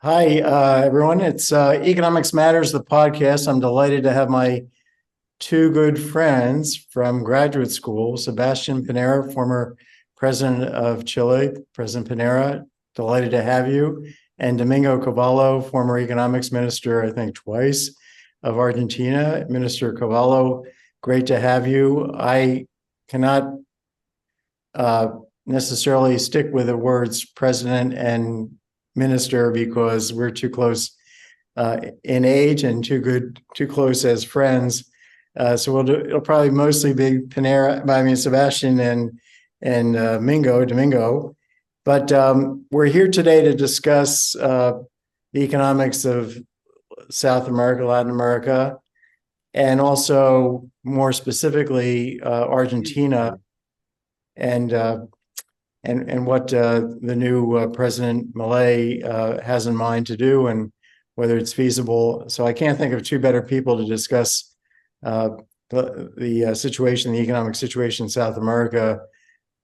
Hi, everyone. It's Economics Matters, the podcast. I'm delighted to have my two good friends from graduate school, Sebastian Piñera, former president of Chile. President Piñera, delighted to have you. And Domingo Cavallo, former economics minister, I think twice, of Argentina. Minister Cavallo, great to have you. I cannot uh, necessarily stick with the words president and minister because we're too close in age and too close as friends. So it'll probably mostly be Sebastian and Domingo. But we're here today to discuss the economics of South America, Latin America, and also more specifically Argentina and what the new President Milei has in mind to do and whether it's feasible. So I can't think of two better people to discuss the situation, the economic situation in South America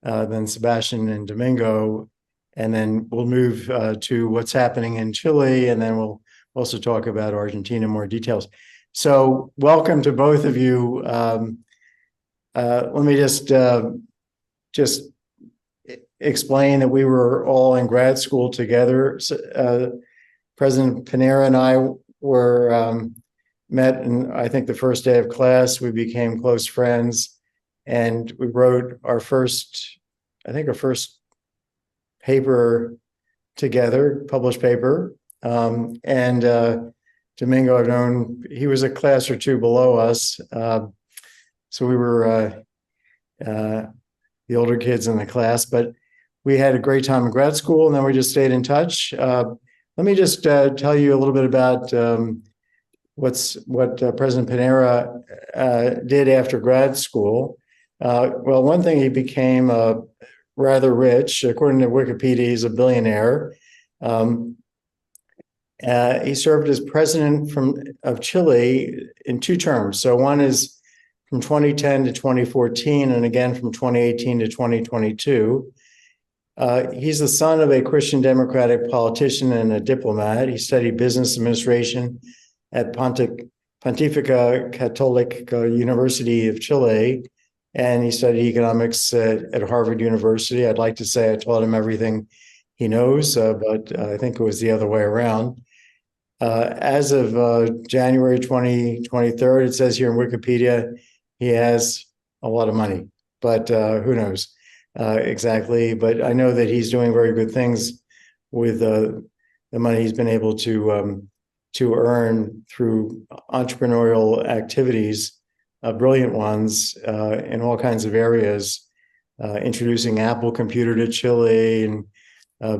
than Sebastian and Domingo. And then we'll move to what's happening in Chile, and then we'll also talk about Argentina in more details. So welcome to both of you. Let me just explain that we were all in grad school together. President Piñera and I were met, and I think the first day of class, we became close friends, and we wrote our first paper together, published paper. And Domingo, I've known, he was a class or two below us. So we were the older kids in the class, but we had a great time in grad school, and then we just stayed in touch. Let me just tell you a little bit about what President Piñera did after grad school. Well, one thing, he became rather rich. According to Wikipedia, he's a billionaire. He served as president of Chile in two terms. So one is from 2010 to 2014, and again from 2018 to 2022. He's the son of a Christian Democratic politician and a diplomat. He studied business administration at Pontificia Católica University of Chile, and he studied economics at Harvard University. I'd like to say I taught him everything he knows, but I think it was the other way around. As of January 2023, it says here in Wikipedia, he has a lot of money, but who knows exactly. But I know that he's doing very good things with the money he's been able to earn through entrepreneurial activities, brilliant ones in all kinds of areas, introducing Apple Computer to Chile, and I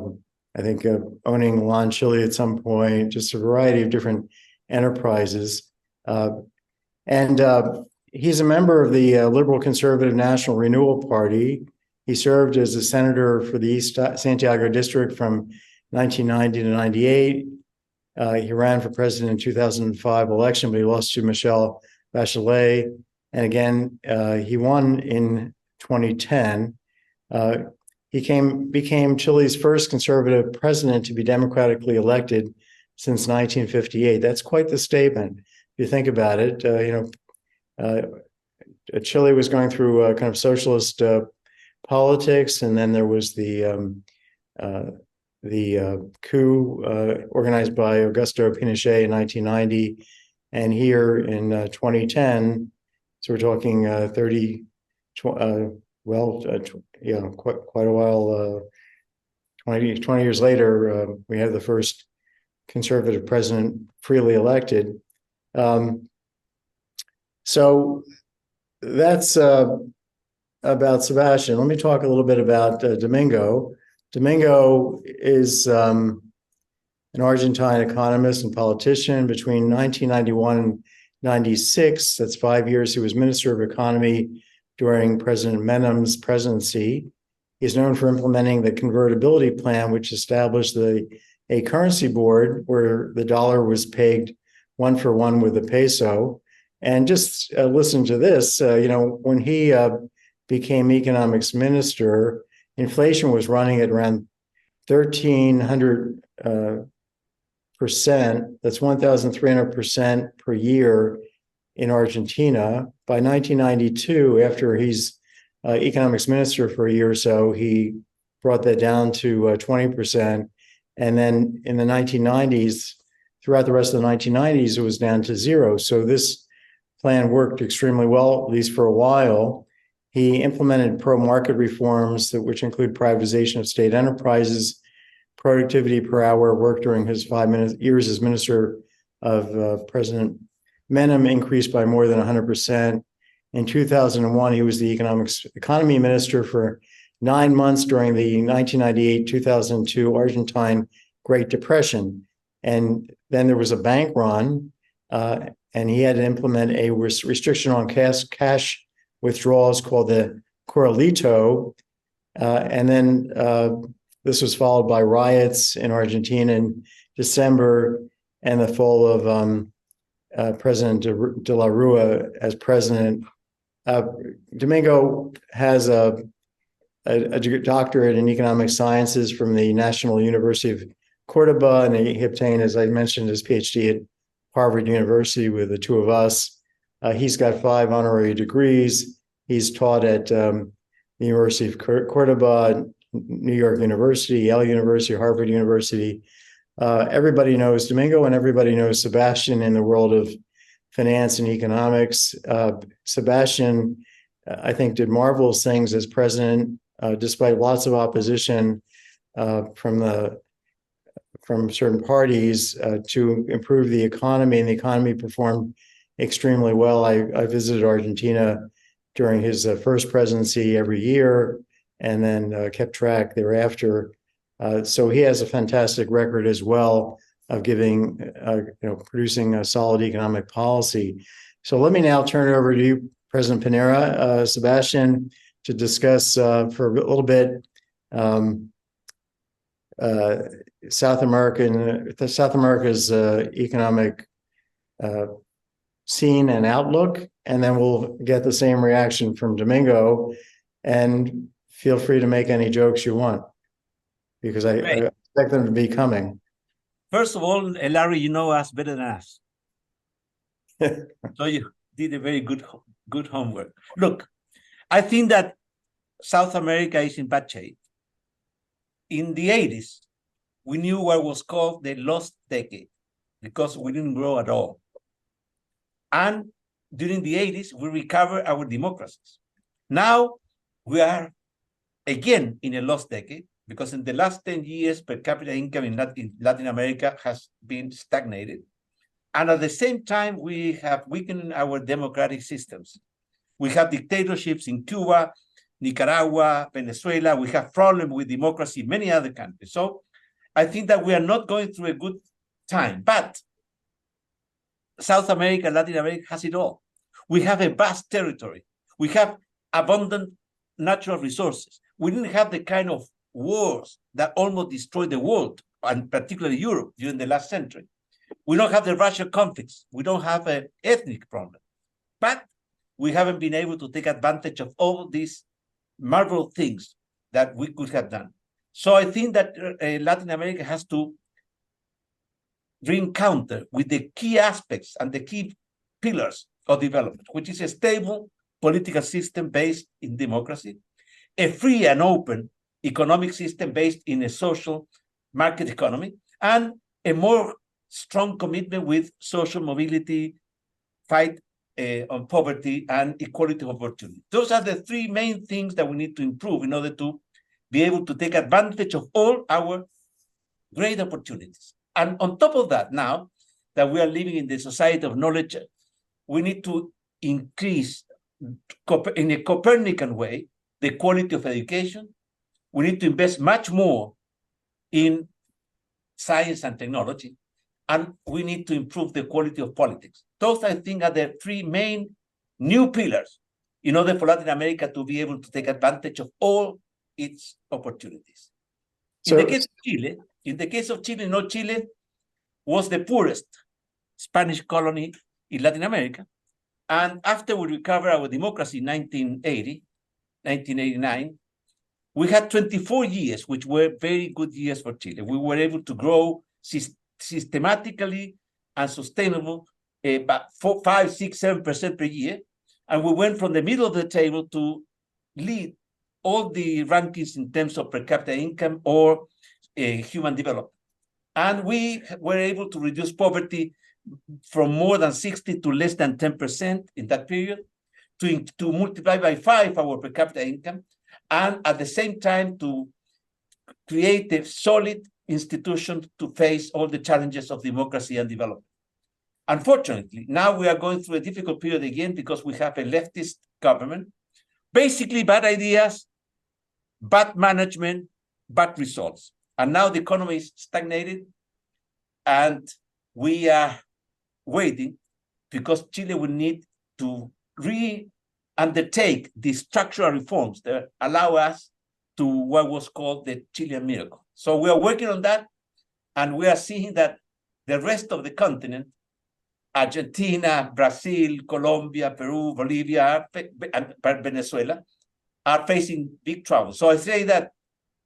think owning Lon Chile at some point, just a variety of different enterprises. And he's a member of the Liberal Conservative National Renewal Party. He served as a senator for the East Santiago district from 1990 to 98. He ran for president in 2005 election, but he lost to Michelle Bachelet. And again, he won in 2010. He became Chile's first conservative president to be democratically elected since 1958. That's quite the statement, if you think about it. Chile was going through kind of socialist politics, and then there was the coup organized by Augusto Pinochet in 1990, and here in 2010, so we're talking quite a while. 20 years later, we have the first conservative president freely elected. So that's about Sebastian. Let me talk a little bit about Domingo. Domingo is an Argentine economist and politician. Between 1991 and 96, that's 5 years, he was Minister of Economy during President Menem's presidency. He's known for implementing the convertibility plan, which established a currency board where the dollar was pegged 1-for-1 with the peso. And just listen to this, when he became economics minister, inflation was running at around 1,300 That's 1,300% per year in Argentina. By 1992, after he's economics minister for a year or so, he brought that down to 20%. And then in the 1990s, throughout the rest of the 1990s, it was down to zero. So this plan worked extremely well, at least for a while. He implemented pro-market reforms, which include privatization of state enterprises, productivity per hour worked during his 5 years as minister of President Menem increased by more than 100%. In 2001, he was the economy minister for 9 months during the 1998-2002 Argentine Great Depression. And then there was a bank run, and he had to implement a restriction on cash withdrawals called the Corralito. And then this was followed by riots in Argentina in December and the fall of President de la Rua as president. Domingo has a doctorate in economic sciences from the National University of Cordoba, and he obtained, as I mentioned, his PhD at Harvard University with the two of us. He's got 5 honorary degrees. He's taught at the University of Cordoba, New York University, Yale University, Harvard University. Everybody knows Domingo, and everybody knows Sebastian in the world of finance and economics. Sebastian, I think, did marvelous things as president, despite lots of opposition from certain parties to improve the economy, and the economy performed extremely well. I visited Argentina during his first presidency every year, and then kept track thereafter. So he has a fantastic record as well of producing a solid economic policy. So let me now turn it over to you, President Piñera, Sebastian, to discuss for a little bit South America's economic scene and outlook, and then we'll get the same reaction from Domingo. And feel free to make any jokes you want, because I expect them to be coming. First of all, Larry, you know us better than us. So you did a very good homework. Look, I think that South America is in bad shape. In the 80s, we knew what was called the lost decade because we didn't grow at all. And during the 80s, we recovered our democracies. Now we are again in a lost decade because in the last 10 years, per capita income in Latin America has been stagnated. And at the same time, we have weakened our democratic systems. We have dictatorships in Cuba, Nicaragua, Venezuela. We have problems with democracy in many other countries. So I think that we are not going through a good time. But South America, Latin America has it all. We have a vast territory. We have abundant natural resources. We didn't have the kind of wars that almost destroyed the world, and particularly Europe during the last century. We don't have the racial conflicts. We don't have an ethnic problem. But we haven't been able to take advantage of all these marvelous things that we could have done. So I think that Latin America has to re-encounter with the key aspects and the key pillars of development, which is a stable political system based in democracy, a free and open economic system based in a social market economy, and a more strong commitment with social mobility, fight on poverty, and equality of opportunity. Those are the 3 main things that we need to improve in order to be able to take advantage of all our great opportunities. And on top of that, now that we are living in the society of knowledge, we need to increase in a Copernican way the quality of education. We need to invest much more in science and technology, and we need to improve the quality of politics. Those, I think, are the 3 main new pillars in order for Latin America to be able to take advantage of all its opportunities. In the case of Chile, Chile was the poorest Spanish colony in Latin America. And after we recovered our democracy in 1989, we had 24 years, which were very good years for Chile. We were able to grow systematically and sustainable, about 4, 5, 6, 7% per year. And we went from the middle of the table to lead all the rankings in terms of per capita income or human development. And we were able to reduce poverty from more than 60 to less than 10% in that period, to multiply by 5 our per capita income, and at the same time to create a solid institution to face all the challenges of democracy and development. Unfortunately, now we are going through a difficult period again because we have a leftist government, basically bad ideas, bad management, bad results. And now the economy is stagnated, and we are waiting because Chile will need to undertake the structural reforms that allow us to what was called the Chilean miracle. So we are working on that, and we are seeing that the rest of the continent, Argentina, Brazil, Colombia, Peru, Bolivia, and Venezuela, are facing big trouble. So I say that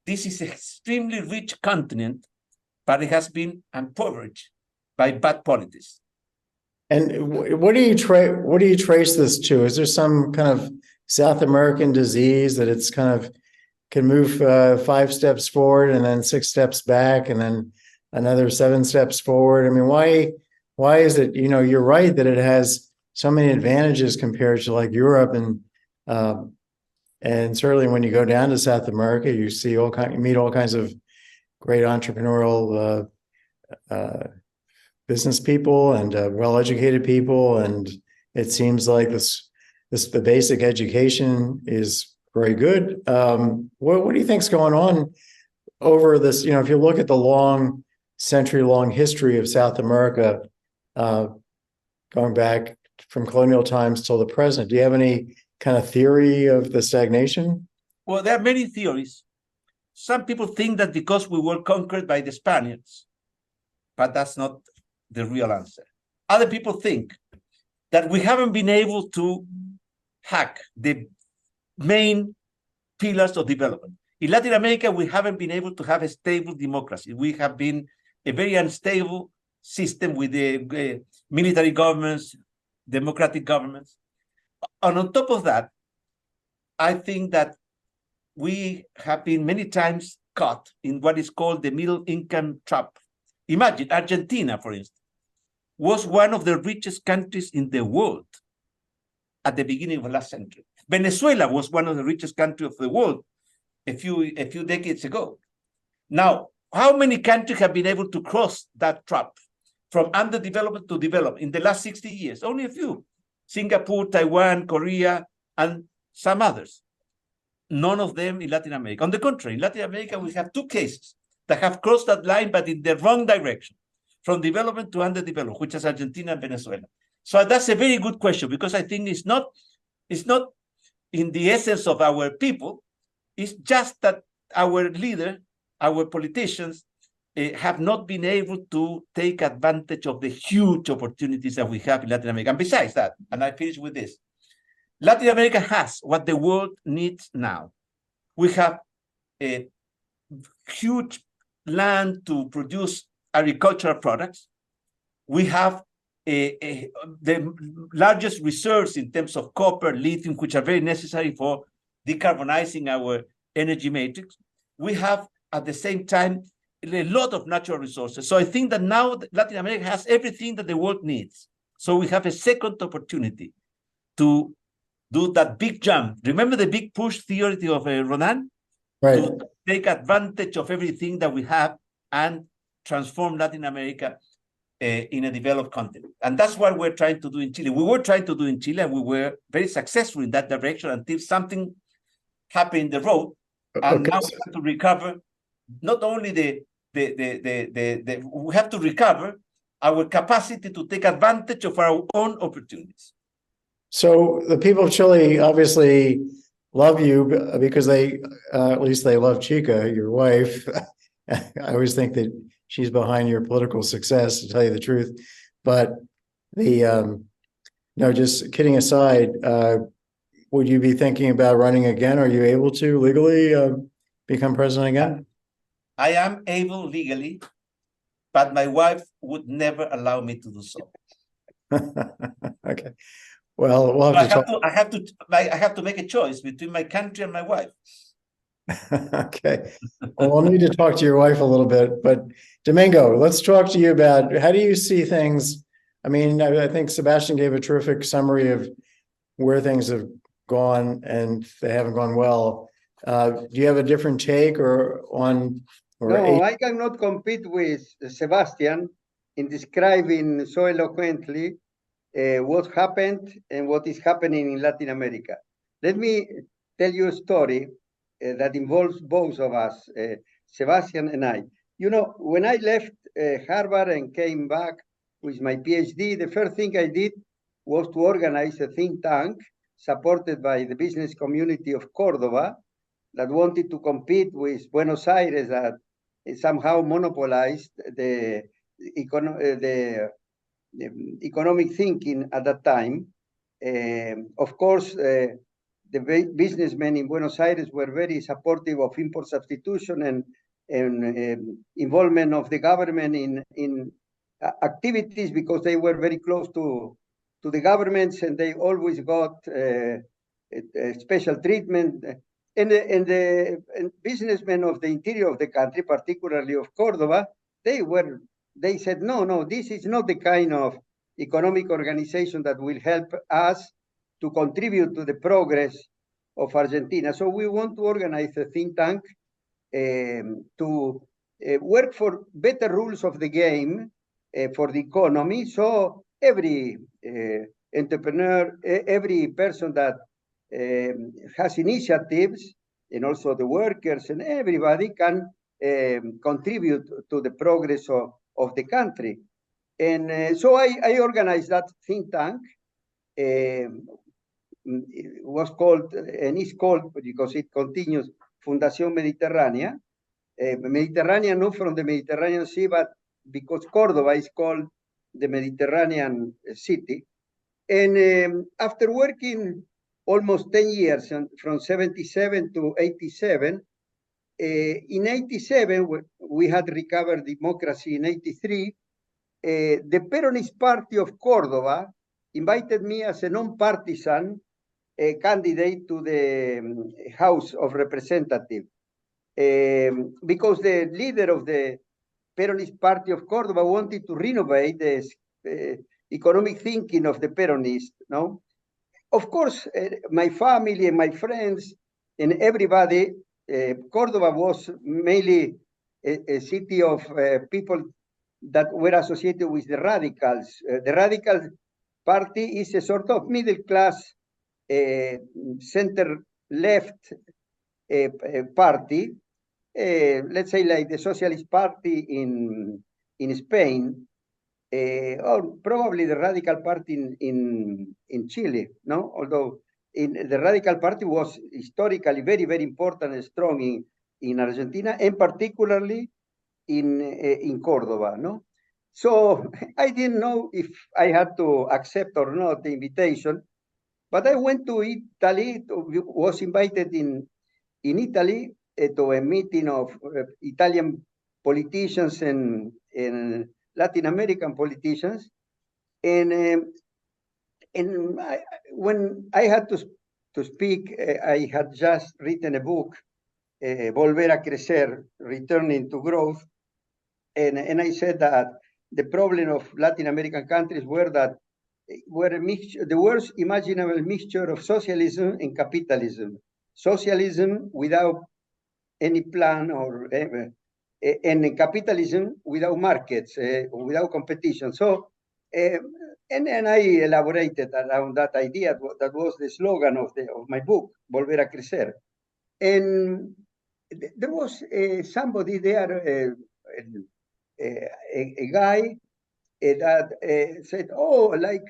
this is an extremely rich continent, but it has been impoverished by bad politics. And what do you trace this to? Is there some kind of South American disease that it's kind of can move 5 steps forward and then 6 steps back and then another 7 steps forward? I mean, why is it, you're right that it has so many advantages compared to like Europe, and certainly when you go down to South America, you see you meet all kinds of great entrepreneurial business people and well-educated people, and it seems like the basic education is very good. What do you think's going on over this? If you look at the century-long history of South America, going back from colonial times till the present, do you have any kind of theory of the stagnation? Well, there are many theories. Some people think that because we were conquered by the Spaniards, but that's not the real answer. Other people think that we haven't been able to hack the main pillars of development. In Latin America, we haven't been able to have a stable democracy. We have been a very unstable system with the military governments, democratic governments. And on top of that, I think that we have been many times caught in what is called the middle income trap. Imagine Argentina, for instance, was one of the richest countries in the world at the beginning of the last century. Venezuela was one of the richest countries of the world a few decades ago. Now, how many countries have been able to cross that trap from underdevelopment to development in the last 60 years? Only a few. Singapore, Taiwan, Korea, and some others. None of them in Latin America. On the contrary, in Latin America, we have 2 cases that have crossed that line, but in the wrong direction, from development to underdevelopment, which is Argentina and Venezuela. So that's a very good question, because I think it's not in the essence of our people. It's just that our leader, our politicians, have not been able to take advantage of the huge opportunities that we have in Latin America. And besides that, and I finish with this, Latin America has what the world needs now. We have a huge land to produce agricultural products. We have the largest reserves in terms of copper, lithium, which are very necessary for decarbonizing our energy matrix. We have, at the same time, a lot of natural resources. So I think that now Latin America has everything that the world needs. So we have a second opportunity to do that big jump. Remember the big push theory of Ronan? Right. To take advantage of everything that we have and transform Latin America in a developed continent. And that's what we're trying to do in Chile. We were trying to do in Chile, and we were very successful in that direction until something happened in the road. And now we have to recover not only we have to recover our capacity to take advantage of our own opportunities. So the people of Chile obviously love you because at least they love Chica, your wife. I always think that she's behind your political success, to tell you the truth. But just kidding aside, would you be thinking about running again? Are you able to legally become president again? I am able legally, but my wife would never allow me to do so. Okay. Well, we'll have to talk. I have to make a choice between my country and my wife. Okay. Well, we'll need to talk to your wife a little bit, but Domingo, let's talk to you about how do you see things? I mean, I think Sebastian gave a terrific summary of where things have gone and they haven't gone well. Do you have a different take No, I cannot compete with Sebastian in describing so eloquently what happened and what is happening in Latin America. Let me tell you a story that involves both of us, Sebastian and I. You know, when I left Harvard and came back with my PhD, the first thing I did was to organize a think tank supported by the business community of Cordoba that wanted to compete with Buenos Aires that somehow monopolized the economic thinking at that time. Of course, the businessmen in Buenos Aires were very supportive of import substitution and involvement of the government in activities because they were very close to the governments and they always got special treatment. And the businessmen of the interior of the country, particularly of Cordoba, they said, no, this is not the kind of economic organization that will help us to contribute to the progress of Argentina. So we want to organize a think tank to work for better rules of the game for the economy. So every entrepreneur, every person that has initiatives, and also the workers and everybody can contribute to the progress of the country. And so I organized that think tank. It was called, and is called, because it continues, Fundación Mediterránea. Mediterranean, not from the Mediterranean Sea, but because Cordoba is called the Mediterranean city. And after working almost 10 years, from 77 to 87, in 87, we had recovered democracy in 83. The Peronist Party of Cordoba invited me as a non-partisan candidate to the House of Representatives because the leader of the Peronist Party of Cordoba wanted to renovate the economic thinking of the Peronists. No, of course, my family and my friends and everybody, Cordoba was mainly a city of people that were associated with the radicals. The Radical Party is a sort of middle class, center-left party, let's say like the Socialist Party in Spain, or probably the Radical Party in Chile, no? Although the Radical Party was historically very, very important and strong in Argentina, and particularly in Cordoba, no? So I didn't know if I had to accept or not the invitation, but I went to Italy, was invited in Italy to a meeting of Italian politicians and Latin American politicians. And when I had to speak, I had just written a book, Volver a Crecer, Returning to Growth. And I said that the problem of Latin American countries were that the worst imaginable mixture of socialism and capitalism. Socialism without any plan and capitalism without markets, without competition. So, and I elaborated around that idea. That was the slogan of my book, Volver a Crecer. And there was somebody there, a guy that said, oh, like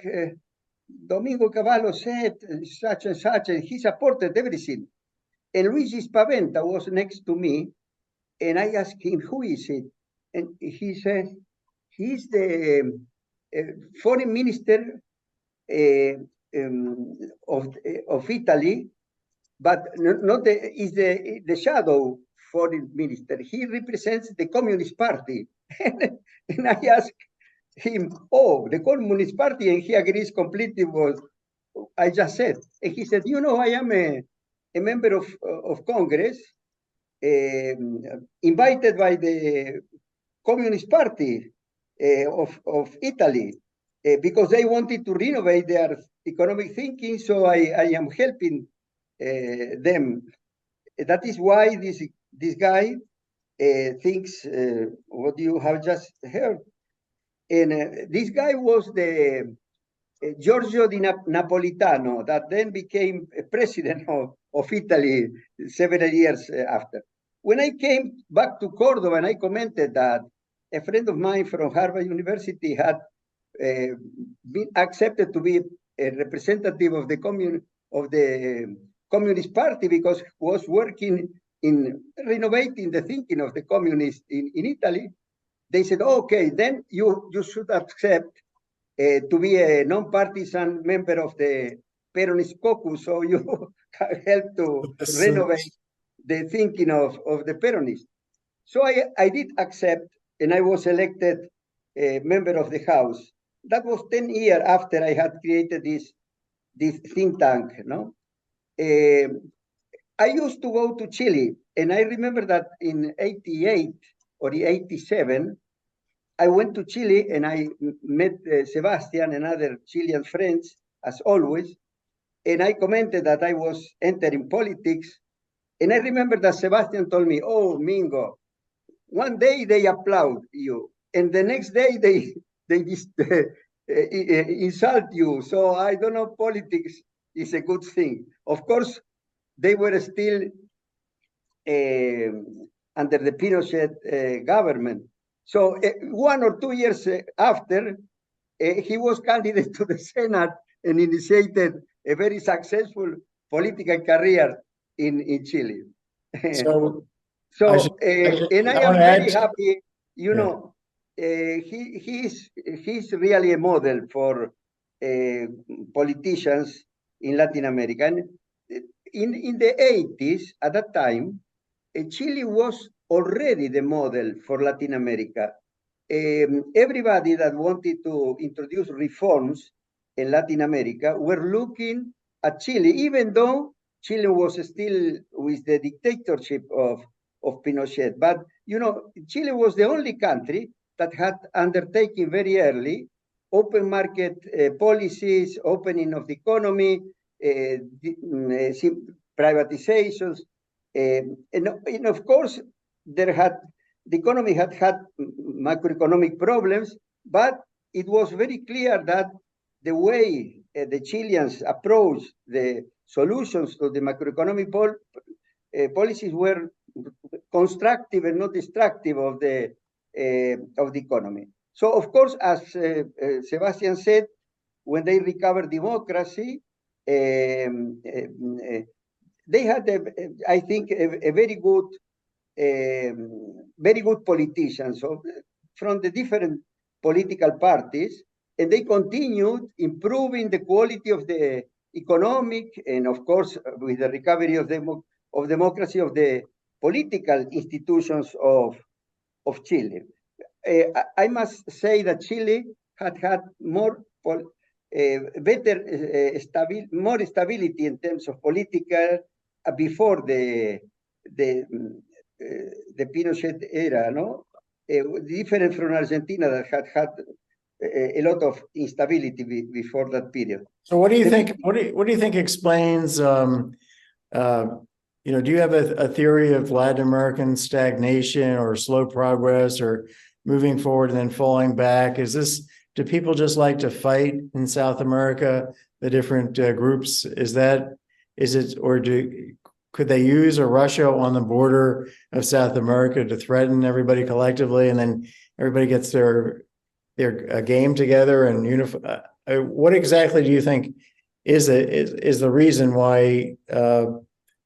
Domingo Cavallo said, such and such, and he supported everything. And Luigi Spaventa was next to me, and I asked him, who is it? And he said, he's the foreign minister of Italy, but is the shadow foreign minister. He represents the Communist Party And I asked him, oh, the Communist Party, and he agrees completely with what I just said. And he said, you know, I am a member of Congress, invited by the Communist Party of Italy, because they wanted to renovate their economic thinking, so I am helping them. That is why this guy thinks what you have just heard. And this guy was the Giorgio di Napolitano, that then became president of Italy several years after. When I came back to Cordoba, and I commented that a friend of mine from Harvard University had been accepted to be a representative of the Communist Party because he was working in renovating the thinking of the communists in Italy. They said, oh, okay, then you should accept to be a non-partisan member of the Peronist caucus, so you help to renovate the thinking of the Peronists. So I did accept, and I was elected a member of the House. That was 10 years after I had created this think tank. No, I used to go to Chile, and I remember that in 88 or 87, I went to Chile and I met Sebastian and other Chilean friends, as always, and I commented that I was entering politics. And I remember that Sebastian told me, oh, Mingo, one day they applaud you, and the next day they just insult you. So I don't know, politics is a good thing. Of course, they were still under the Pinochet government. So 1 or 2 years after, he was candidate to the Senate and initiated a very successful political career in Chile. And I am very happy, you know, he's really a model for politicians in Latin America. And in the 80s, at that time, Chile was already the model for Latin America. Everybody that wanted to introduce reforms in Latin America were looking at Chile, even though Chile was still with the dictatorship of Pinochet. But, you know, Chile was the only country that had undertaken very early open market policies, opening of the economy, privatizations. And of course, the economy had macroeconomic problems, but it was very clear that the way the Chileans approached the solutions to the macroeconomic policies were constructive and not destructive of the economy. So, of course, as Sebastian said, when they recovered democracy, they had, I think, a very good politicians from the different political parties, and they continued improving the quality of the economic, and of course, with the recovery of democracy, of the political institutions of Chile. I must say that Chile had more stability in terms of political before the Pinochet era, no? Different from Argentina that had a lot of instability before that period. So what do you think? What do you think explains? You know, do you have a theory of Latin American stagnation or slow progress or moving forward and then falling back? Do people just like to fight in South America, the different groups? Could they use a Russia on the border of South America to threaten everybody collectively, and then everybody gets their game together and unify? What exactly do you think is the reason why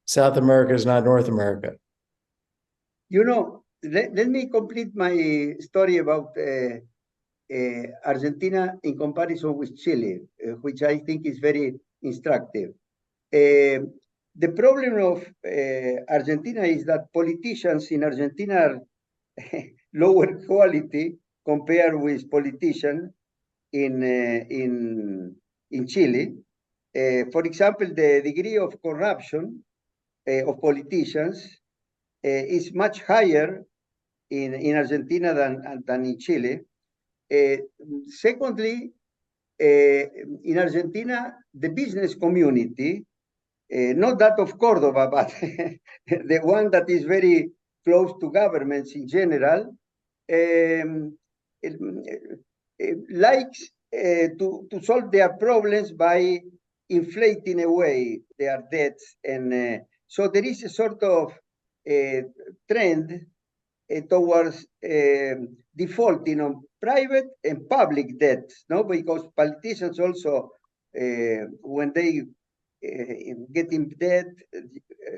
South America is not North America? You know, let me complete my story about Argentina in comparison with Chile, which I think is very instructive. The problem of Argentina is that politicians in Argentina are lower quality compared with politicians in Chile. For example, the degree of corruption of politicians is much higher in Argentina than in Chile. Secondly, in Argentina, the business community, not that of Cordoba, but the one that is very close to governments in general, likes to solve their problems by inflating away their debts. And so there is a sort of trend towards defaulting on private and public debts, no? Because politicians also, when they get in debt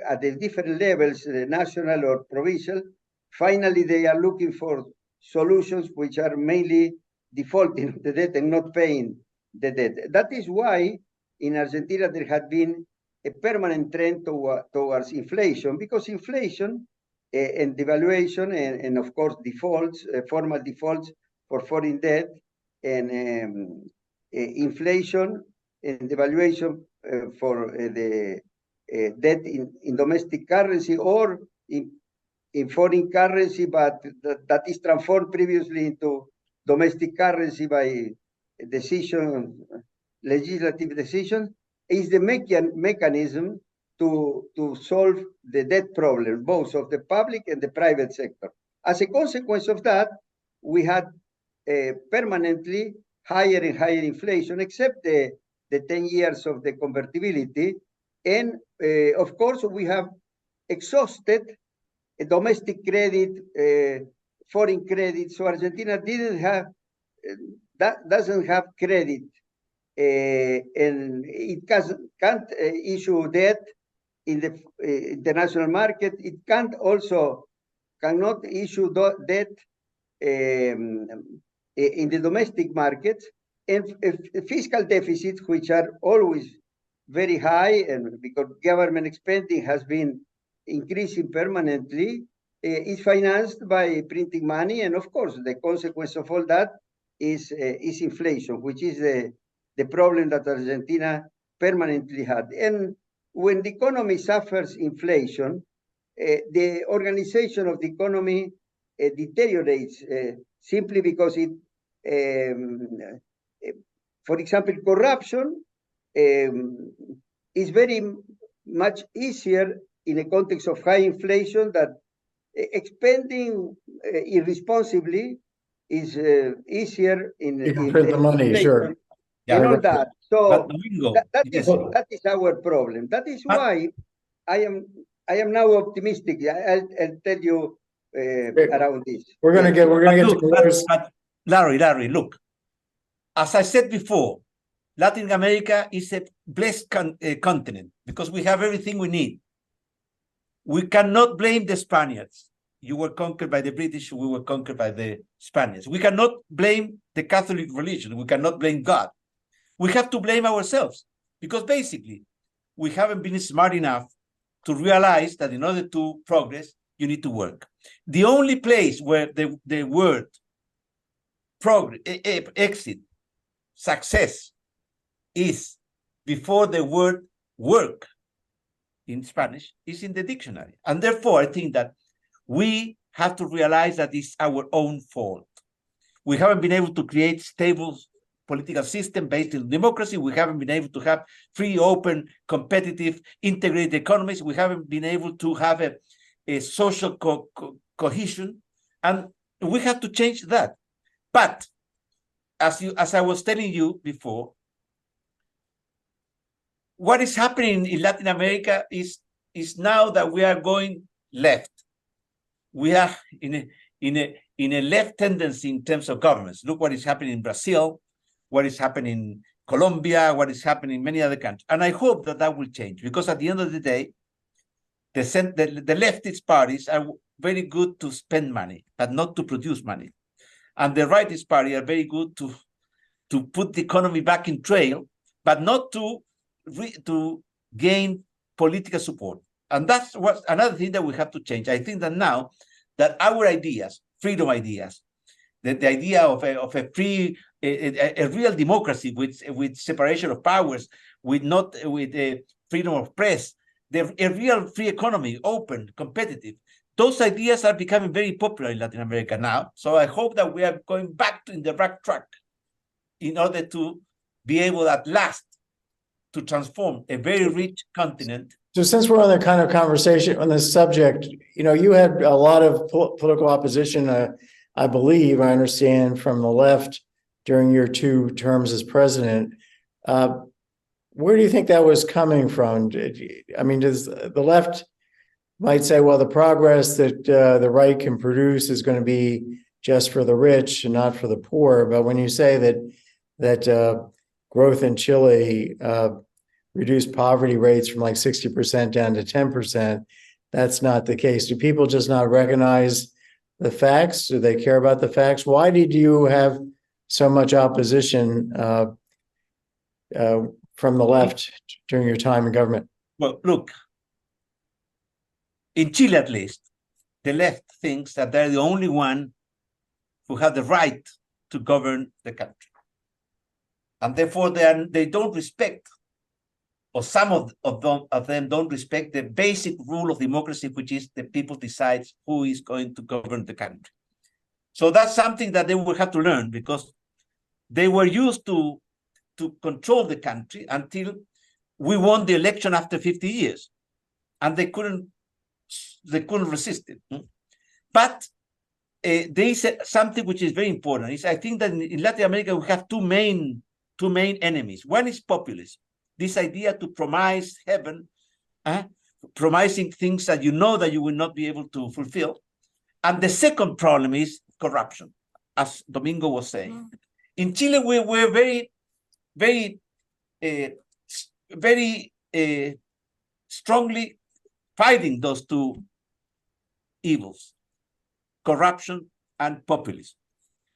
at the different levels, national or provincial, finally they are looking for solutions which are mainly defaulting the debt and not paying the debt. That is why in Argentina there had been a permanent trend towards inflation, because inflation and devaluation and of course defaults, formal defaults for foreign debt, and inflation and devaluation for the debt in domestic currency or in foreign currency, but that is transformed previously into domestic currency by legislative decision, is the mechanism to solve the debt problem, both of the public and the private sector. As a consequence of that, we had permanently higher and higher inflation, except the 10 years of the convertibility. And of course, we have exhausted a domestic credit, foreign credit. So Argentina doesn't have credit, and it can't issue debt in the international market. It cannot issue debt in the domestic markets, and fiscal deficits, which are always very high, and because government spending has been increasing permanently, is financed by printing money. And of course, the consequence of all that is inflation, which is the problem that Argentina permanently had. And when the economy suffers inflation, the organization of the economy deteriorates simply because for example, corruption is very much easier in a context of high inflation. That expending irresponsibly is easier in the money, inflation, sure. And all that. So Domingo, that is our problem. That is why I am now optimistic. I'll tell you around this. We're gonna get but Larry, look. As I said before, Latin America is a blessed continent because we have everything we need. We cannot blame the Spaniards. You were conquered by the British, we were conquered by the Spaniards. We cannot blame the Catholic religion. We cannot blame God. We have to blame ourselves because basically we haven't been smart enough to realize that in order to progress, you need to work. The only place where the word progress, exit, success is before the word work in Spanish is in the dictionary. And therefore, I think that we have to realize that it's our own fault. We haven't been able to create stable political system based on democracy. We haven't been able to have free, open, competitive, integrated economies. We haven't been able to have a social cohesion, and we have to change that. But as I was telling you before, what is happening in Latin America is now that we are going left. We are in a left tendency in terms of governments. Look what is happening in Brazil, what is happening in Colombia, what is happening in many other countries. And I hope that will change, because at the end of the day, the leftist parties are very good to spend money, but not to produce money. And the rightist party are very good to put the economy back in trail, but not to gain political support. And that's another thing that we have to change. I think that now that our ideas freedom ideas. The idea of a free, a real democracy with separation of powers, with freedom of press, a real free economy, open, competitive. Those ideas are becoming very popular in Latin America now. So I hope that we are going back in the right track in order to be able at last to transform a very rich continent. So since we're on the kind of conversation on this subject, you had a lot of political opposition, I believe, I understand, from the left during your 2 terms as president. Where do you think that was coming from? I mean, does the left might say, well, the progress that the right can produce is going to be just for the rich and not for the poor. But when you say that growth in Chile reduced poverty rates from like 60% down to 10%, that's not the case. Do people just not recognize the facts? Do they care about the facts? Why did you have so much opposition from the left during your time in government? Well, look, in Chile at least, the left thinks that they're the only one who have the right to govern the country. And therefore they don't respect, or some of them don't respect the basic rule of democracy, which is the people decides who is going to govern the country. So that's something that they will have to learn, because they were used to control the country until we won the election after 50 years, and they couldn't resist it. But they said something which is very important. I think that in Latin America we have two main enemies. One is populism, this idea to promise heaven, promising things that you know that you will not be able to fulfill. And the second problem is corruption, as Domingo was saying. In Chile, we were very strongly fighting those two evils, corruption and populism.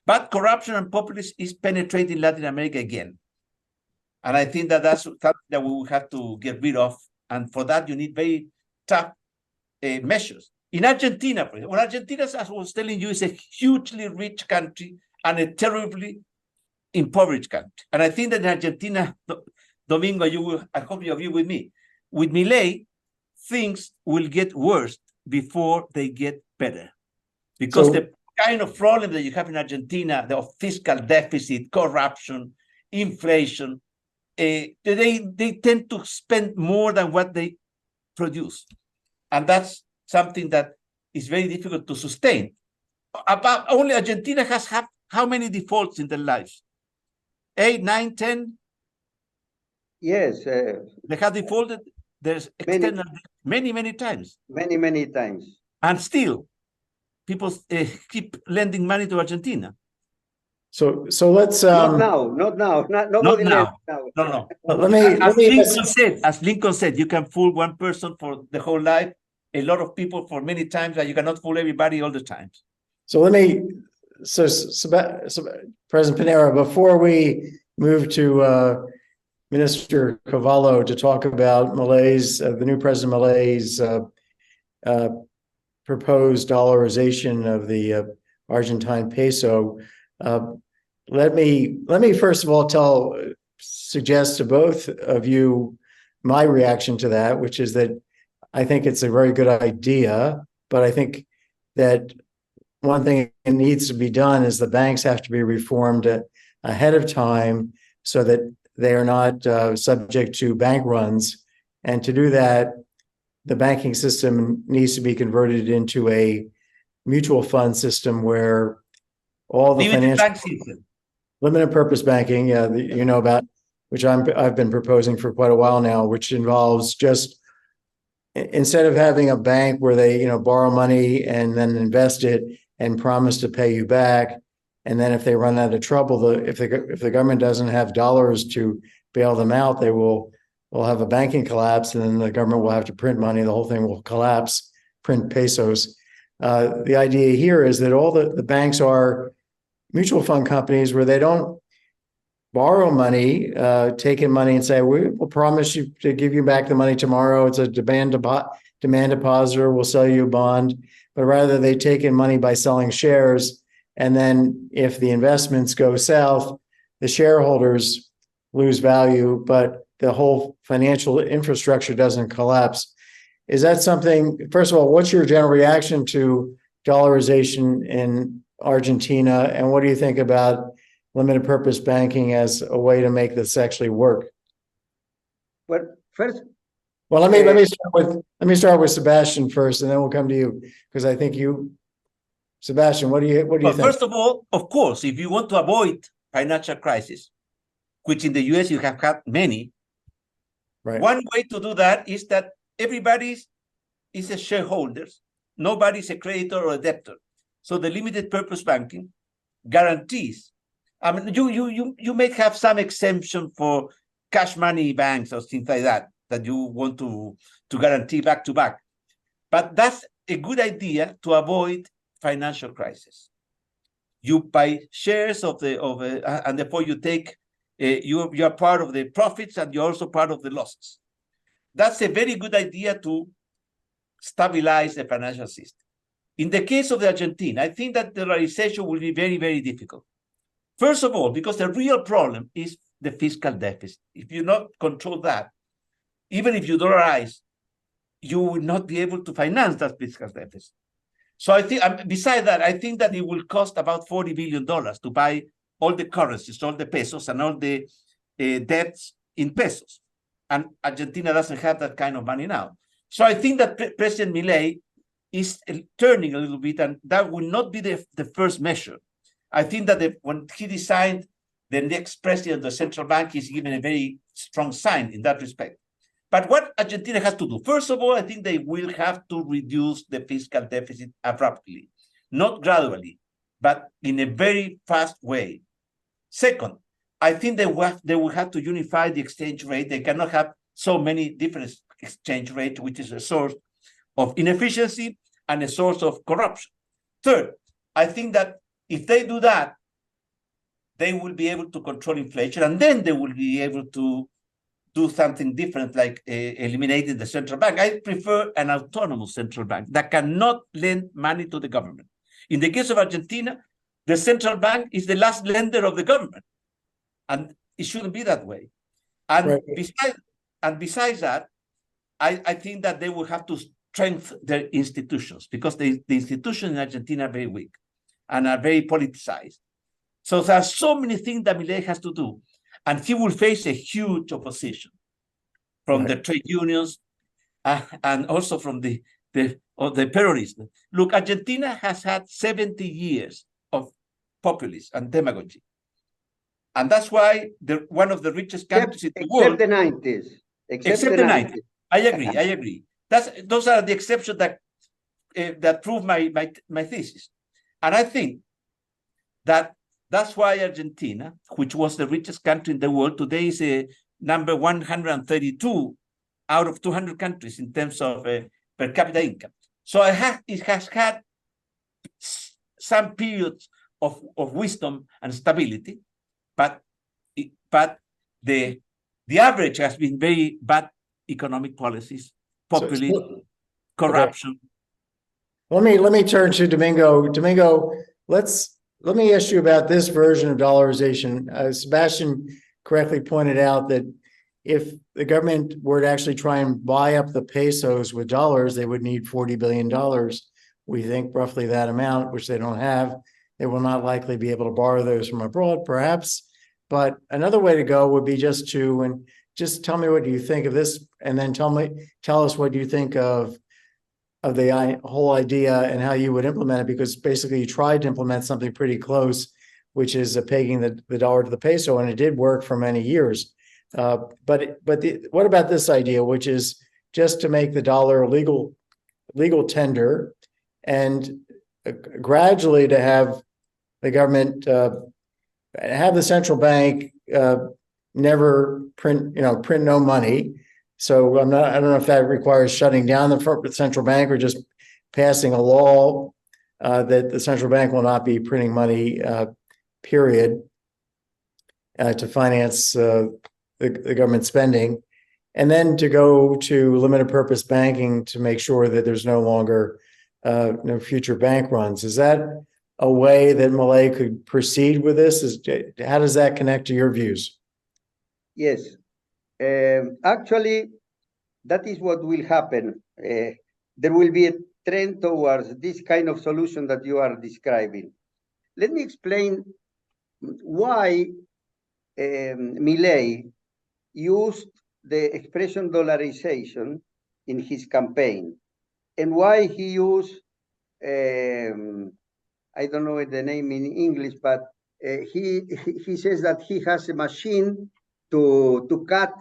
But corruption and populism is penetrating Latin America again. And I think that that's something that we will have to get rid of. And for that, you need very tough measures. In Argentina, for example, Argentina, as I was telling you, is a hugely rich country and a terribly impoverished country. And I think that in Argentina, Domingo, I hope you agree with me. With Milei, things will get worse before they get better. Because the kind of problem that you have in Argentina, the fiscal deficit, corruption, inflation, they tend to spend more than what they produce. And that's something that is very difficult to sustain. About only Argentina has had how many defaults in their lives? 8, 9, 10? Yes. They have defaulted. There's external many times. Many times. And still, people keep lending money to Argentina. So let's not now. Nobody now. No. As Lincoln said, you can fool one person for the whole life, a lot of people for many times, and you cannot fool everybody all the time. So President Piñera, before we move to Minister Cavallo to talk about Malaise, the new President Milei's proposed dollarization of the Argentine peso, let me first of all suggest to both of you my reaction to that, which is that I think it's a very good idea, but I think that one thing that needs to be done is the banks have to be reformed ahead of time so that they are not subject to bank runs. And to do that, the banking system needs to be converted into a mutual fund system where all the limited purpose banking, about, which I've been proposing for quite a while now, which involves just, instead of having a bank where they borrow money and then invest it and promise to pay you back, and then if they run out of trouble, if the government doesn't have dollars to bail them out, they will have a banking collapse, and then the government will have to print money. The whole thing will collapse, print pesos. The idea here is that all the banks are mutual fund companies where they don't borrow money, take in money and say, we will promise you to give you back the money tomorrow. It's a demand depositor. We'll sell you a bond. but rather they take in money by selling shares. And then if the investments go south, the shareholders lose value, but the whole financial infrastructure doesn't collapse. Is that something, first of all, what's your general reaction to dollarization in Argentina? And what do you think about limited purpose banking as a way to make this actually work? Well, first, well, let me start with Sebastian first, and then we'll come to you, because I think Sebastian, what do you think? First of all, of course, if you want to avoid financial crisis, which in the US you have had many, right. One way to do that is that everybody is a shareholder. Nobody's a creditor or a debtor. So the limited purpose banking guarantees. I mean, you may have some exemption for cash money banks or things like that you want to guarantee back to back. But that's a good idea to avoid financial crisis. You buy shares and therefore you take you are part of the profits and you're also part of the losses. That's a very good idea to stabilize the financial system. In the case of the Argentina, I think that dollarization will be very, very difficult. First of all, because the real problem is the fiscal deficit. If you not control that, even if you dollarize, you will not be able to finance that fiscal deficit. So I think, besides that, I think that it will cost about $40 billion to buy all the currencies, all the pesos, and all the debts in pesos. And Argentina doesn't have that kind of money now. So I think that President Milei is turning a little bit, and that will not be the first measure. I think that when he designed the next president of the central bank, is given a very strong sign in that respect. But what Argentina has to do, first of all, I think they will have to reduce the fiscal deficit abruptly, not gradually, but in a very fast way. Second, I think they will have to unify the exchange rate. They cannot have so many different exchange rates, which is a source of inefficiency and a source of corruption. Third, I think that if they do that, they will be able to control inflation, and then they will be able to do something different, like eliminating the central bank. I prefer an autonomous central bank that cannot lend money to the government. In the case of Argentina, the central bank is the last lender of the government, and it shouldn't be that way. And right. Besides that, I think that they will have to strengthen their institutions, because the institutions in Argentina are very weak and are very politicized. So there are so many things that Milei has to do, and he will face a huge opposition from right. the trade unions and also from the terrorism. Look, Argentina has had 70 years of populism and demagogy. And that's why one of the richest countries in the world. Except the 90s. Except the 90s. I agree. Those are the exceptions that prove my thesis. And I think that that's why Argentina, which was the richest country in the world, today is number 132 out of 200 countries in terms of per capita income. So it has had some periods of wisdom and stability, but the average has been very bad economic policies, populism, corruption. Okay. Let me turn to Domingo. Domingo, let me ask you about this version of dollarization. Sebastian correctly pointed out that if the government were to actually try and buy up the pesos with dollars, they would need $40 billion. We think roughly that amount, which they don't have. They will not likely be able to borrow those from abroad, perhaps. But another way to go would be just tell me what you think of this, and then tell us what you think of the whole idea and how you would implement it, because basically you tried to implement something pretty close, which is pegging the dollar to the peso, and it did work for many years. But what about this idea, which is just to make the dollar legal tender, and gradually to have the government have the central bank never print no money. So I don't know if that requires shutting down the central bank or just passing a law that the central bank will not be printing money, period, to finance the government spending, and then to go to limited purpose banking to make sure that there's no longer future bank runs. Is that a way that Milei could proceed with this? How does that connect to your views? Yes. Actually, that is what will happen. There will be a trend towards this kind of solution that you are describing. Let me explain why Milei used the expression dollarization in his campaign, and why he used, I don't know the name in English, but he says that he has a machine to cut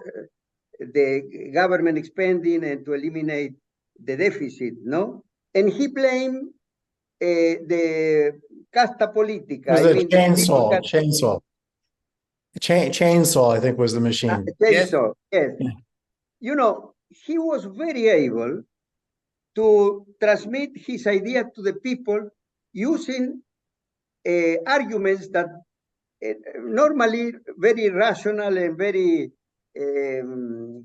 the government spending and to eliminate the deficit, no? And he blamed the casta politica. It was a chainsaw, chainsaw, I think, was the machine. Chainsaw, yes. Yeah. You know, he was very able to transmit his idea to the people using arguments that normally very rational and very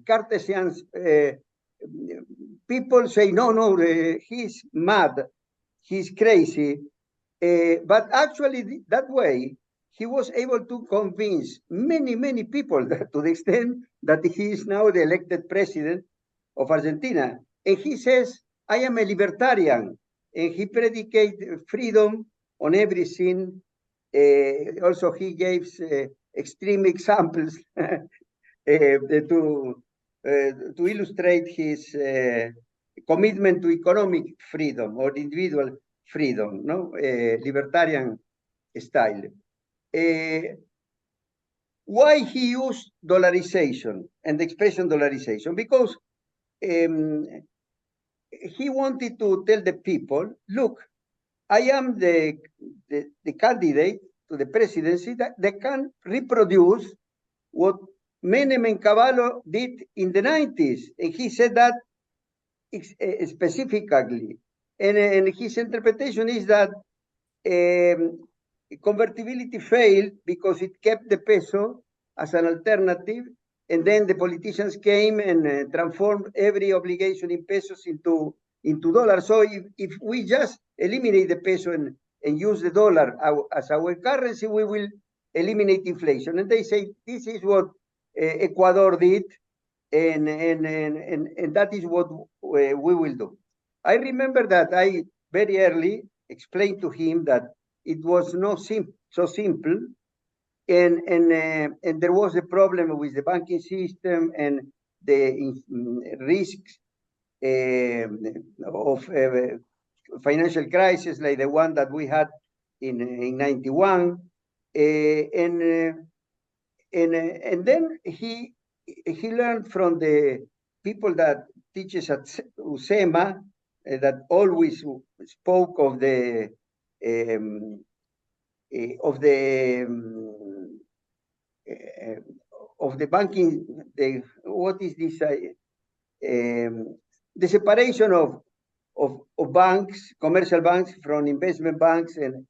Cartesian people say, no, he's mad, he's crazy. But actually, that way, he was able to convince many people to the extent that he is now the elected president of Argentina. And he says, I am a libertarian. And he predicates freedom on everything. Also, he gives extreme examples to illustrate his commitment to economic freedom or individual freedom, no? Libertarian style. Why he used dollarization and the expression dollarization? Because he wanted to tell the people, look, I am the candidate to the presidency that can reproduce what Menem and Cavallo did in the 90s. And he said that specifically. And his interpretation is that convertibility failed because it kept the peso as an alternative, and then the politicians came and transformed every obligation in pesos into dollars. So if we just eliminate the peso and use the dollar as our currency, we will eliminate inflation. And they say this is what Ecuador did, and that is what we will do. I remember that I very early explained to him that it was not so simple, and there was a problem with the banking system and the risks of financial crisis like the one that we had in 91, and then he learned from the people that teaches at USEMA that always spoke of the banking, what is this? The separation of banks, commercial banks from investment banks, and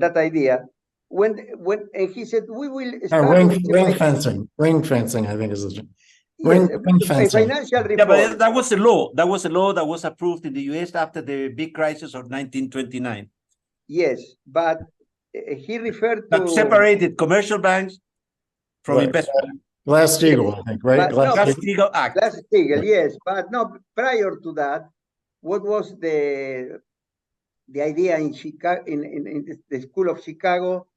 that idea. And he said we will start ring fencing, I think is the ring fencing. Financial reform. Yeah, but that was a law. That was a law that was approved in the US after the big crisis of 1929. Yes, but he referred to that separated commercial banks from investment. Glass-Steagall, I think, right? Glass-Steagall Act. Glass-Steagall, yes, but no. Prior to that, what was the idea in Chicago, in the School of Chicago?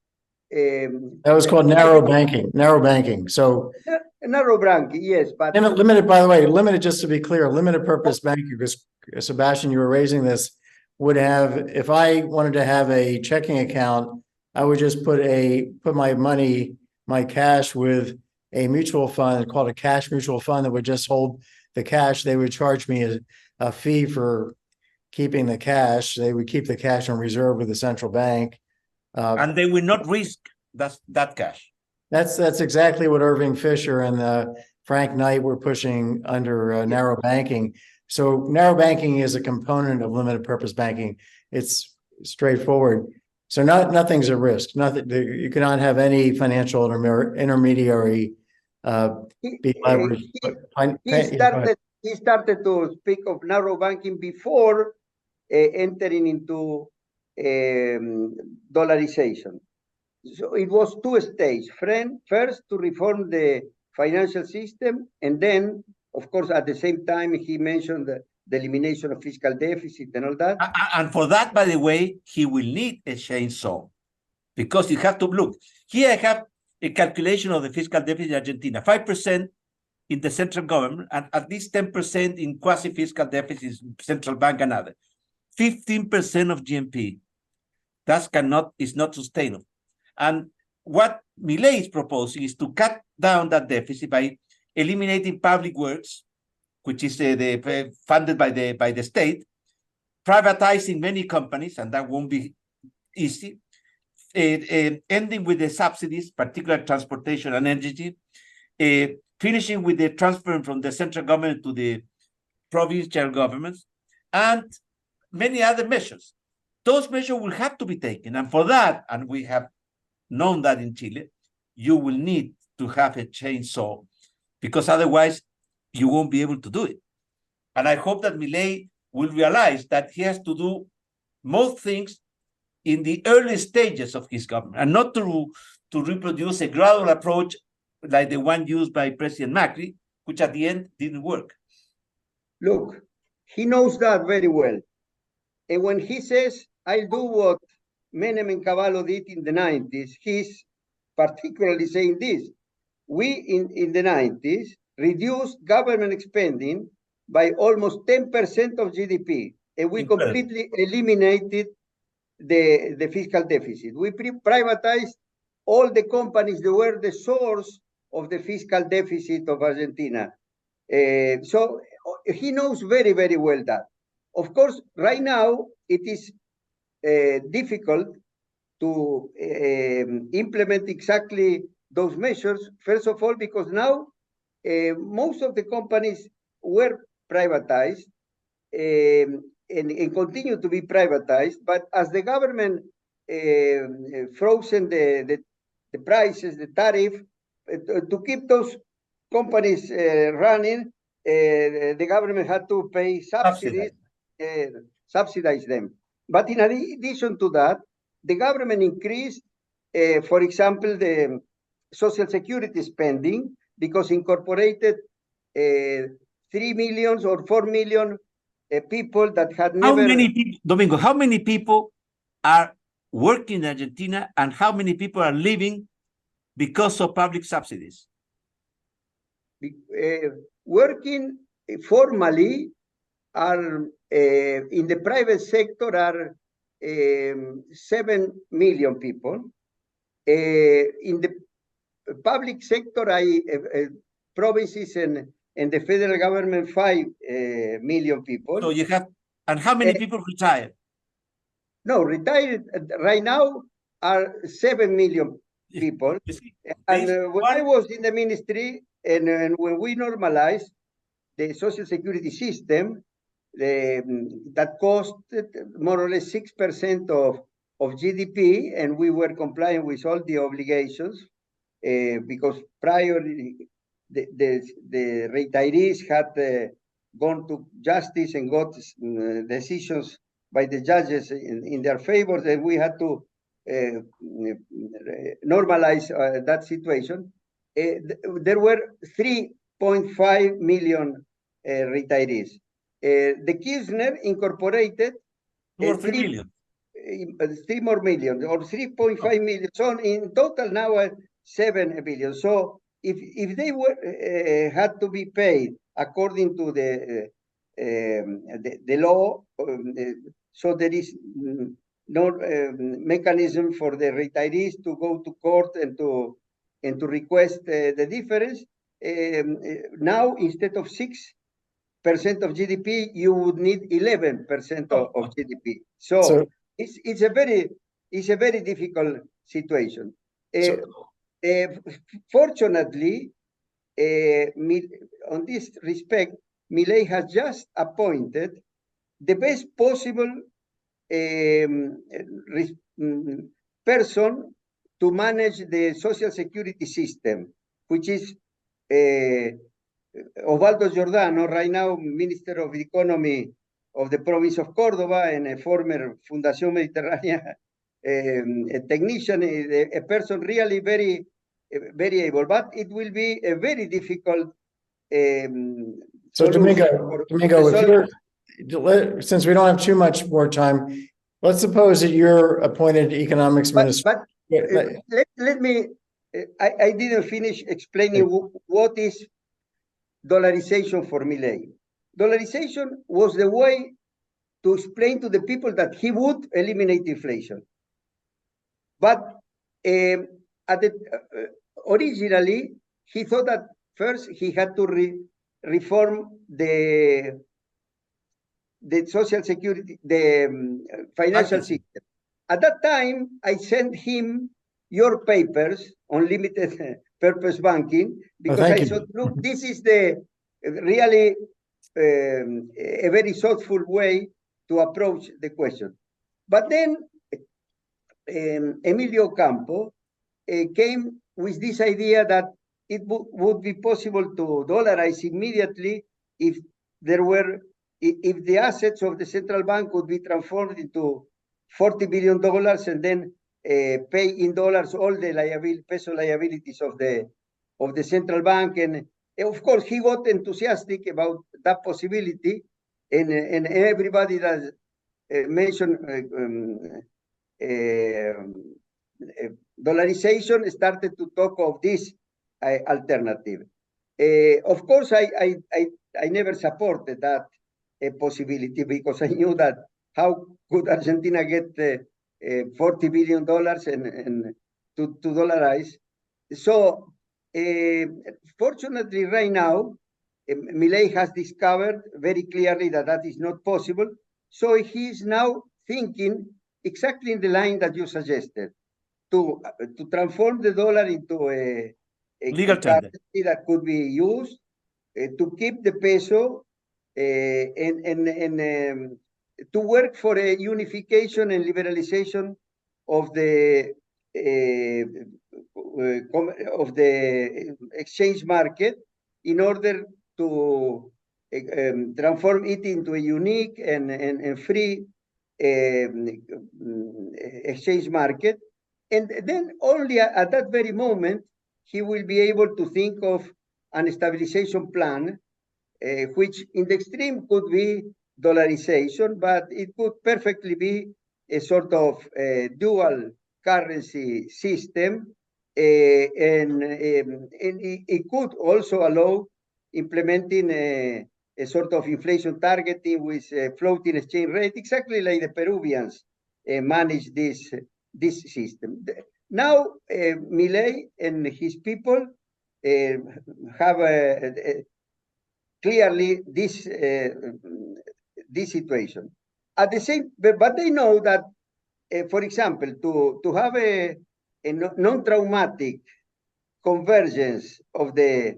That was called narrow banking. So narrow banking, yes, but limited. By the way, limited. Just to be clear, limited purpose banking. Because Sebastian, you were raising this. Would have, if I wanted to have a checking account, I would just put my money, my cash, with a mutual fund called a cash mutual fund that would just hold the cash. They would charge me a fee for keeping the cash. They would keep the cash on reserve with the central bank. And they will not risk that cash. That's exactly what Irving Fisher and Frank Knight were pushing under narrow banking. So narrow banking is a component of limited purpose banking. It's straightforward. So nothing's at risk. Nothing. You cannot have any financial intermediary be leveraged. He started to speak of narrow banking before entering into dollarization. So it was two stages. First, to reform the financial system, and then, of course, at the same time, he mentioned the elimination of fiscal deficit and all that. And for that, by the way, he will need a chainsaw, because you have to look. Here I have a calculation of the fiscal deficit in Argentina, 5% in the central government, and at least 10% in quasi-fiscal deficits, central bank and other. 15% of GNP. That is not sustainable. And what Milei is proposing is to cut down that deficit by eliminating public works, which is funded by the state, privatizing many companies, and that won't be easy, ending with the subsidies, particularly transportation and energy, finishing with the transfer from the central government to the provincial governments, and many other measures. Those measures will have to be taken. And for that, and we have known that in Chile, you will need to have a chainsaw, because otherwise you won't be able to do it. And I hope that Milei will realize that he has to do most things in the early stages of his government, and not to reproduce a gradual approach like the one used by President Macri, which at the end didn't work. Look, he knows that very well. And when he says, I'll do what Menem and Cavallo did in the 90s, he's particularly saying this. We, in the 90s, reduced government spending by almost 10% of GDP, and we completely eliminated the fiscal deficit. We privatized all the companies that were the source of the fiscal deficit of Argentina. So he knows very, very well that. Of course, right now, it is difficult to implement exactly those measures. First of all, because now most of the companies were privatized and continue to be privatized, but as the government frozen the prices, the tariff, to keep those companies running, the government had to pay subsidies, subsidize them. But in addition to that, the government increased, for example, the social security spending, because incorporated 3 million or 4 million people that had never... How many people, Domingo, how many people are working in Argentina, and how many people are living because of public subsidies? Working formally are in the private sector are 7 million people. In the public sector, provinces and the federal government, 5 million people. So you have, and how many people retired? No, retired right now are 7 million people. And when I was in the ministry, and when we normalized the social security system, that costed more or less 6% of GDP, and we were complying with all the obligations, because prior the retirees had gone to justice and got decisions by the judges in their favor, and we had to normalize that situation. There were 3.5 million retirees. The Kirchner incorporated 2 or 3 million. 3 more million, or 3.5 million. So in total now 7 billion. So if they were had to be paid according to the law, so there is no mechanism for the retirees to go to court and to request the difference. Now, instead of 6% of GDP, you would need 11% of GDP. So it's a very difficult situation. Fortunately, on this respect, Milei has just appointed the best possible person to manage the social security system, which is Osvaldo Giordano, right now Minister of Economy of the province of Córdoba and a former Fundación Mediterránea a technician, a person really very able, but it will be a very difficult So Domingo, since we don't have too much more time, let's suppose that you're appointed economics minister. Let me, I didn't finish explaining what is dollarization for Milei. Dollarization was the way to explain to the people that he would eliminate inflation. But originally, he thought that first he had to reform the social security, the financial system. At that time, I sent him your papers on limited purpose banking, because I thought, look, this is the really a very thoughtful way to approach the question. But then Emilio Campo came with this idea that it would be possible to dollarize immediately if the assets of the central bank would be transformed into $40 billion and then pay in dollars all the peso liabilities of the central bank. And of course, he got enthusiastic about that possibility, and everybody that mentioned dollarization started to talk of this alternative. Of course, I never supported that possibility, because I knew that how could Argentina get $40 billion and to dollarize? So fortunately, right now, Milei has discovered very clearly that that is not possible. So he's now thinking exactly in the line that you suggested, to transform the dollar into a legal currency that could be used, to keep the peso, and to work for a unification and liberalization of the exchange market, in order to transform it into a unique and free exchange market. And then only at that very moment, he will be able to think of an stabilization plan, which in the extreme could be dollarization, but it could perfectly be a sort of dual currency system, and it could also allow implementing a sort of inflation targeting with floating exchange rate, exactly like the Peruvians manage this system. Now, Milei and his people have clearly this situation. At the same, but they know that, for example, to have a non-traumatic convergence of the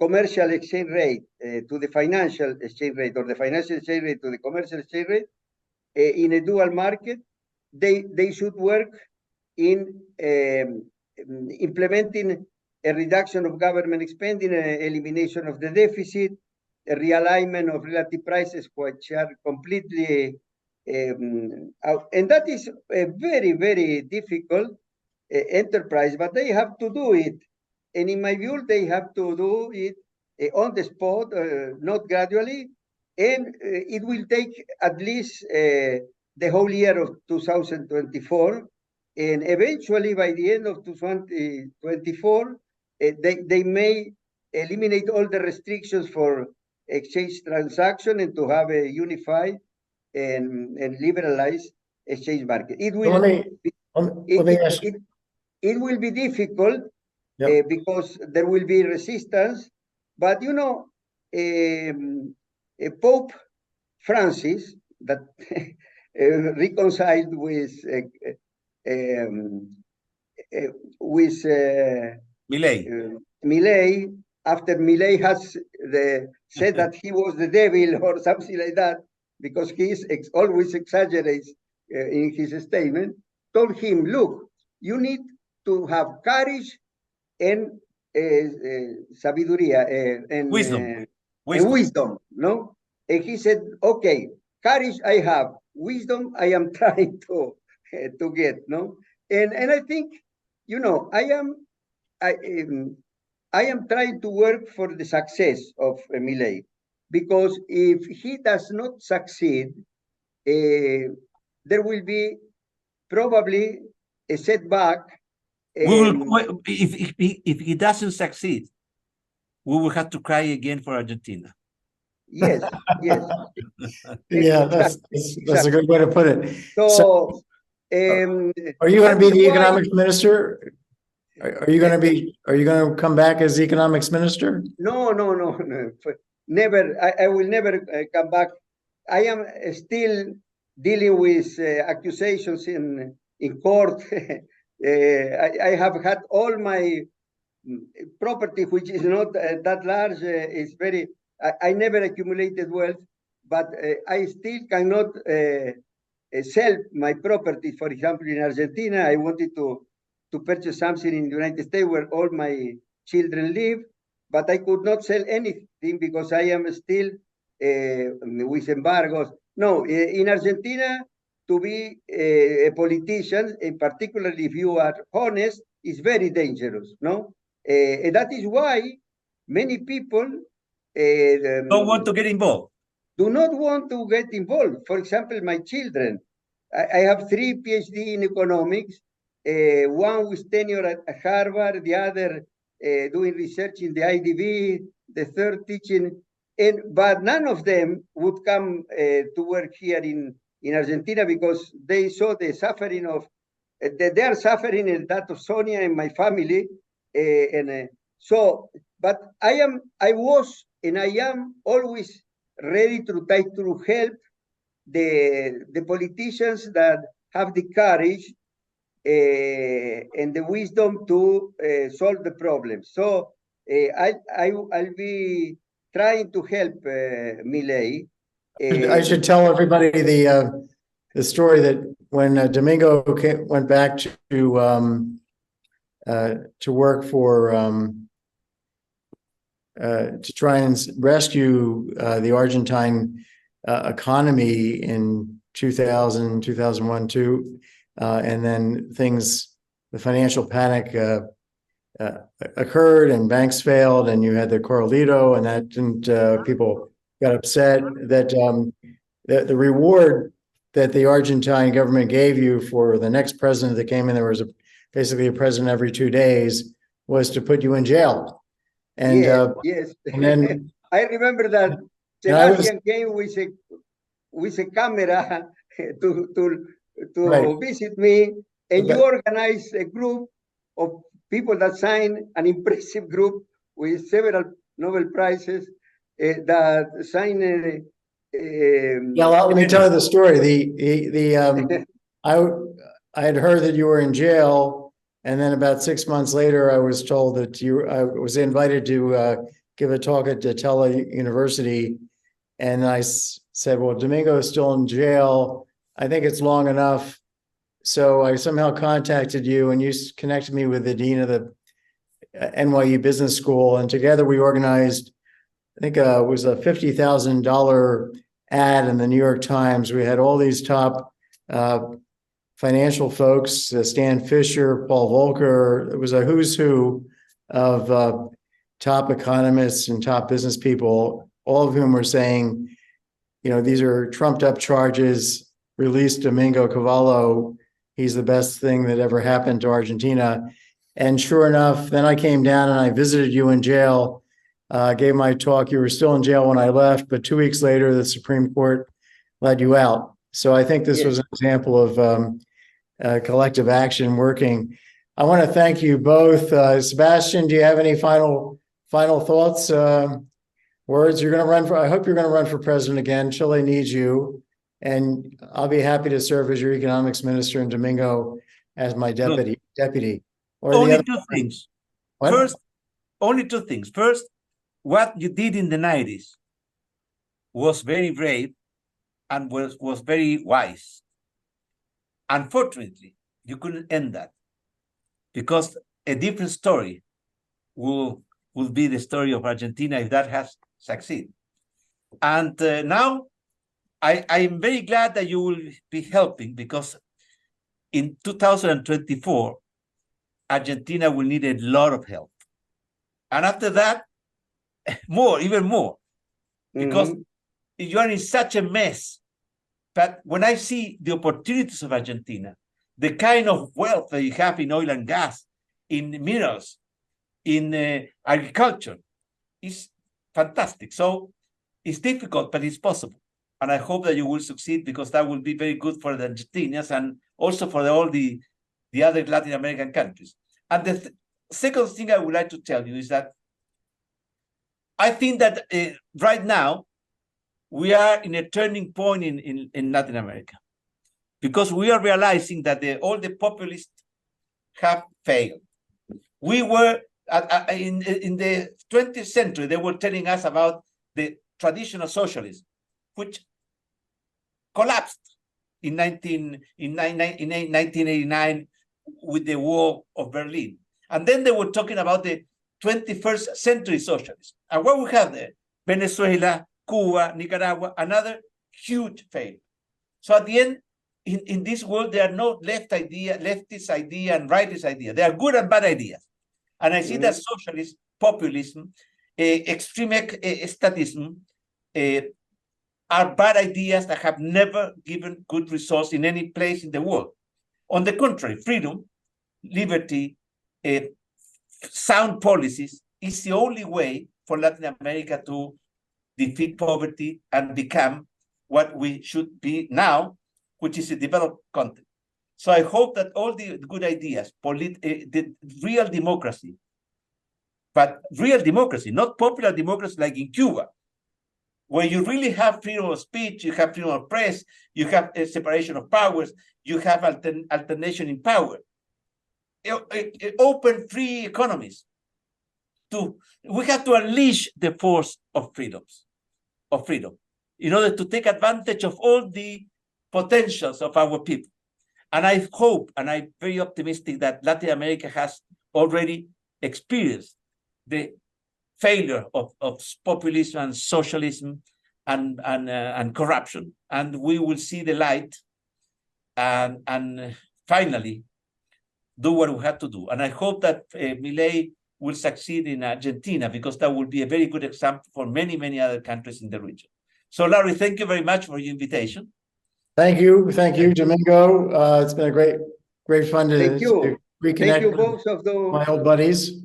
commercial exchange rate to the financial exchange rate, or the financial exchange rate to the commercial exchange rate in a dual market, they should work in implementing a reduction of government spending, an elimination of the deficit, a realignment of relative prices, which are completely out. And that is a very, very difficult enterprise, but they have to do it. And in my view, they have to do it on the spot, not gradually. And it will take at least the whole year of 2024. And eventually, by the end of 2024, they may eliminate all the restrictions for exchange transaction and to have a unified and liberalized exchange market. It will it will be difficult, because there will be resistance. But you know, Pope Francis, that reconciled with Milei, after Milei has said that he was the devil or something like that, because he always exaggerates in his statement, told him, look, you need to have courage and sabiduría and wisdom, no? And he said, okay, courage I have, wisdom I am trying to get, no? And I think, I am trying to work for the success of Milei, because if he does not succeed, there will be probably a setback. If he doesn't succeed, we will have to cry again for Argentina. Yes, yes. Yeah, that's a good way to put it. So, are you going to be the economics minister? Are you going to come back as economics minister? No. Never. I will never come back. I am still dealing with accusations in court. I have had all my property, which is not that large, is very. I never accumulated wealth, but I still cannot sell my property. For example, in Argentina, I wanted to purchase something in the United States where all my children live, but I could not sell anything because I am still with embargoes. No, in Argentina, to be a politician, and particularly if you are honest, is very dangerous, no? And that is why many people don't want to get involved. Do not want to get involved. For example, my children, I have 3 PhD in economics, one with tenure at Harvard, the other doing research in the IDB, the third teaching, but none of them would come to work here in Argentina because they saw the suffering of, they are suffering in that of Sonia and my family, but I was and I am always ready to try to help the politicians that have the courage and the wisdom to solve the problem. So I'll be trying to help Milei. I should tell everybody the story that when Domingo went back to work for to try and rescue the Argentine economy in 2000, 2001, 2, and then the financial panic occurred and banks failed, and you had the Corralito, and that didn't, people got upset that the reward that the Argentine government gave you for the next president that came in, there was basically a president every 2 days, was to put you in jail. And yes. And then I remember that Sebastian came with a camera to Right. visit me, and you organized a group of people that signed, an impressive group with several Nobel Prizes that signed. Yeah, let me tell you the story. I had heard that you were in jail, and then about 6 months later, I was told that I was invited to give a talk at Tella University, and I said, "Well, Domingo is still in jail. I think it's long enough." So I somehow contacted you, and you connected me with the dean of the NYU Business School, and together we organized, I think it was a $50,000 ad in the New York Times. We had all these top financial folks, Stan Fisher, Paul Volcker. It was a who's who of top economists and top business people, all of whom were saying, these are trumped up charges, release Domingo Cavallo. He's the best thing that ever happened to Argentina. And sure enough, then I came down and I visited you in jail, gave my talk. You were still in jail when I left, but 2 weeks later, the Supreme Court let you out. So I think this was an example of collective action working. I want to thank you both. Sebastian, do you have any final thoughts, words? You're going to run for, I hope you're going to run for president again. Chile needs you. And I'll be happy to serve as your economics minister and Domingo as my deputy. Only two things. What? First, only two things. First, what you did in the 90s was very brave and was very wise. Unfortunately, you couldn't end that because a different story will be the story of Argentina if that has succeeded. And now I'm very glad that you will be helping, because in 2024, Argentina will need a lot of help. And after that, more, even more, because you are in such a mess. But when I see the opportunities of Argentina, the kind of wealth that you have in oil and gas, in minerals, in agriculture, is fantastic. So it's difficult, but it's possible. And I hope that you will succeed, because that will be very good for the Argentinians and also for all the other Latin American countries. And the second thing I would like to tell you is that I think that right now we are in a turning point in Latin America, because we are realizing that all the populists have failed. We were in the 20th century, they were telling us about the traditional socialism, which collapsed in 1989 with the Wall of Berlin. And then they were talking about the 21st century socialism. And what we have there? Venezuela, Cuba, Nicaragua, another huge failure. So at the end, in this world, there are no leftist idea and rightist idea. There are good and bad ideas. And I see that socialist, populism, extreme statism are bad ideas that have never given good results in any place in the world. On the contrary, freedom, liberty, sound policies is the only way for Latin America to defeat poverty and become what we should be now, which is a developed country. So I hope that all the good ideas, the real democracy, but real democracy, not popular democracy like in Cuba, where you really have freedom of speech, you have freedom of press, you have a separation of powers, you have alternation in power, open, free economies. We have to unleash the force of freedom, in order to take advantage of all the potentials of our people. And I hope, and I'm very optimistic, that Latin America has already experienced the failure of populism and socialism and corruption, and we will see the light and finally do what we have to do. And I hope that Milei will succeed in Argentina, because that will be a very good example for many, many other countries in the region. So, Larry, thank you very much for your invitation. Thank you, Domingo. It's been a great fun to reconnect. Thank you both of my old buddies.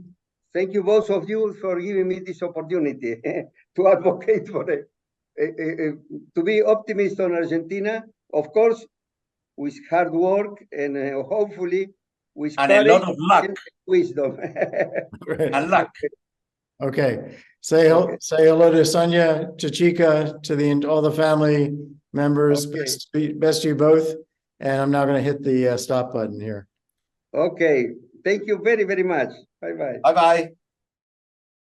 Thank you both of you for giving me this opportunity to advocate for to be optimist on Argentina. Of course, with hard work and hopefully with and a lot of luck, and wisdom, and luck. Okay, say hello to Sonia, to Chica, to all the family members. Okay. Best to you both. And I'm now going to hit the stop button here. Okay. Thank you very, very much. Bye-bye. Bye-bye.